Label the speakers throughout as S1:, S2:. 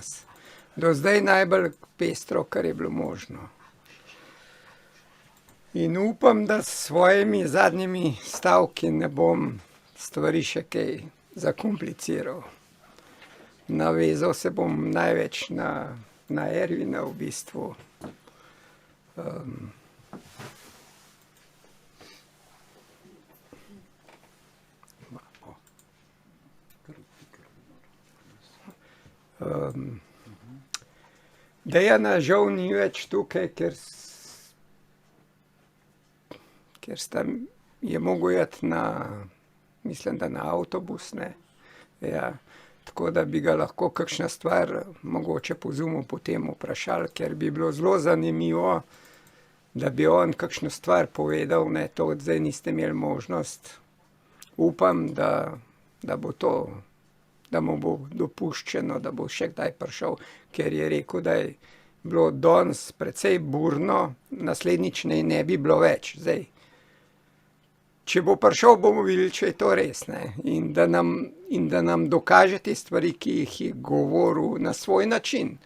S1: nas. Do zdaj najbolj pestro, kar je bilo možno. In upam, da s svojimi zadnjimi stavki ne bom stvari še kaj zakompliciral. Navezal se bom največ na Ervina v bistvu. Dejana žal ni več tukaj, ker je mogel iti mislim, da na avtobus, ne. Ja, tako da bi ga lahko kakšna stvar mogoče po Zoomu potem vprašali, ker bi bilo zelo zanimivo, da bi on kakšno stvar povedal, ne, to zdaj niste imeli možnost. Upam, da bo to, da mu bo dopuščeno, da bo še kdaj prišel, ker je rekel, da je bilo danes precej burno, naslednjič ne bi bilo več. Zdaj, če bo prišel, bomo videli, če je to res, ne, in da nam dokaže te stvari, ki jih je govoril na svoj način.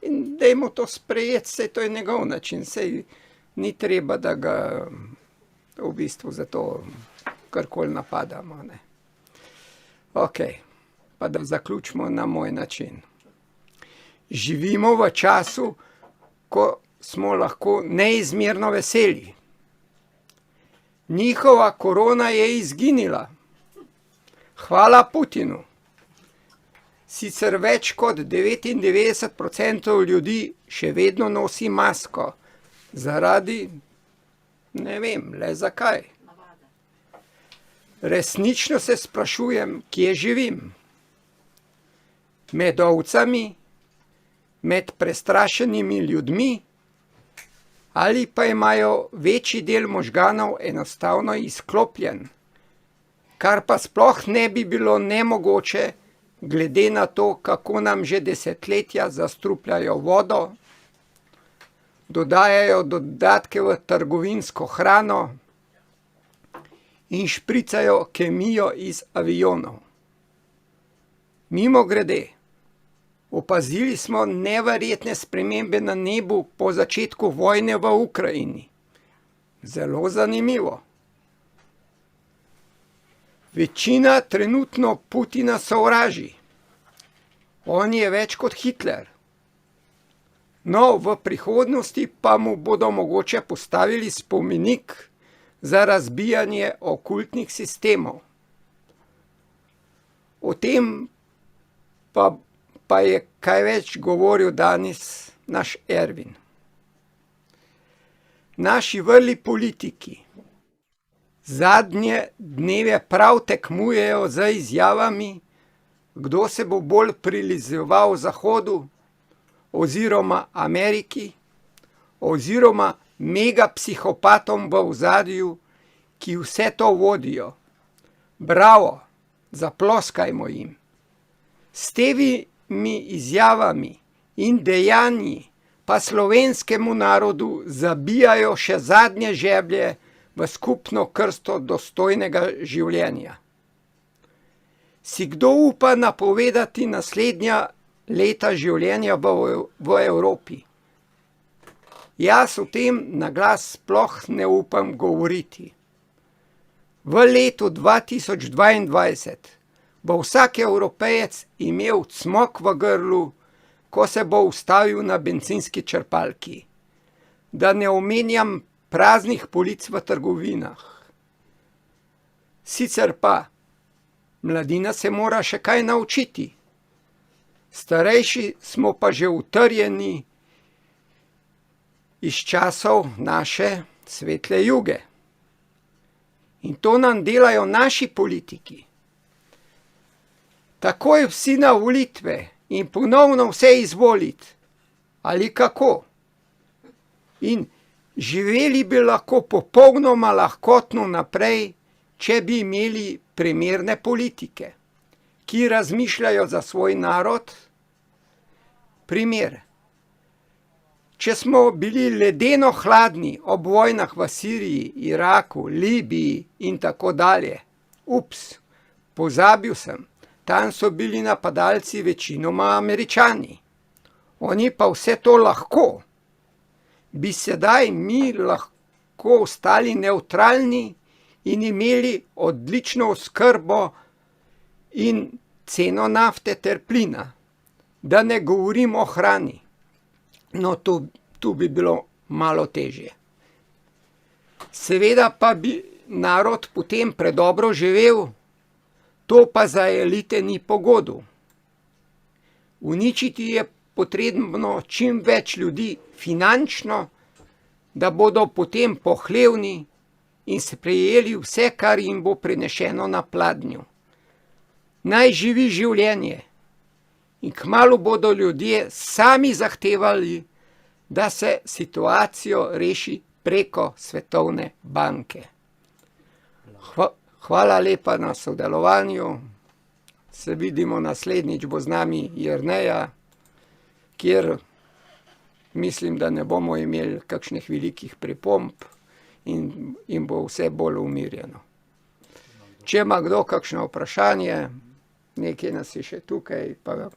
S1: In dajmo to sprejeti, saj to je njegov način, saj ni treba, da ga v bistvu za to karkoli napadamo, ne. Okej. Pa da zaključimo na moj način. Živimo v času, ko smo lahko neizmerno veseli. Njihova korona je izginila. Hvala Putinu. Sicer več kot 99% ljudi še vedno nosi masko. Zaradi, ne vem, le zakaj. Resnično se sprašujem, kje živim. Med ovcami, med prestrašenimi ljudmi, ali pa imajo večji del možganov enostavno izklopljen, kar pa sploh ne bi bilo nemogoče, glede na to, kako nam že desetletja zastrupljajo vodo, dodajajo dodatke v trgovinsko hrano in špricajo kemijo iz avionov. Mimogrede, opazili smo neverjetne spremembe na nebu po začetku vojne v Ukrajini. Zelo zanimivo. Večina trenutno Putina sovraži. On je več kot Hitler. No, v prihodnosti pa mu bodo mogoče postavili spomenik za razbijanje okultnih sistemov. O tem pa je kaj več govoril danes naš Ervin. Naši vrli politiki zadnje dneve prav tekmujejo z izjavami, kdo se bo bolj prilizeval Zahodu oziroma Ameriki oziroma megapsihopatom v ozadju, ki vse to vodijo. Bravo, zaploskajmo jim. S temi izjavami in dejanji pa slovenskemu narodu zabijajo še zadnje žeblje v skupno krsto dostojnega življenja. Si kdo upa napovedati naslednja leta življenja v Evropi? Jaz o tem na glas sploh ne upam govoriti. V letu 2022 bo vsak Evropejec imel cmok v grlu, ko se bo ustavil na bencinski črpalki. Da ne omenjam praznih polic v trgovinah. Sicer pa, mladina se mora še kaj naučiti. Starejši smo pa že utrjeni iz časov naše svetle Juge. In to nam delajo naši politiki. Takoj vsi na volitve in ponovno vse izvoliti. Ali kako? In živeli bi lahko popolnoma lahkotno naprej, če bi imeli primerne politike, ki razmišljajo za svoj narod. Primer. Če smo bili ledeno hladni ob vojnah v Siriji, Iraku, Libiji in tako dalje. Pozabil sem. Tam so bili napadalci večinoma Američani. oni pa vse to lahko, bi sedaj mi lahko ostali nevtralni in imeli odlično oskrbo in ceno nafte ter plina, da ne govorim o hrani. No, tu bi bilo malo težje. Seveda pa bi narod potem predobro živel, to pa za elite ni pogodu. Uničiti je potrebno čim več ljudi finančno, da bodo potem pohlevni in sprejeli vse, kar jim bo prinešeno na pladnju. Naj živi življenje in kmalu bodo ljudje sami zahtevali, da se situacijo reši preko Svetovne banke. Hvala lepa na sodelovanju. Se vidimo naslednjič, bo z nami Jerneja, kjer mislim, da ne bomo imeli kakšnih velikih pripomb in bo vse bolj umirjeno. Če ima kdo kakšno vprašanje, nekaj nas je še tukaj, pa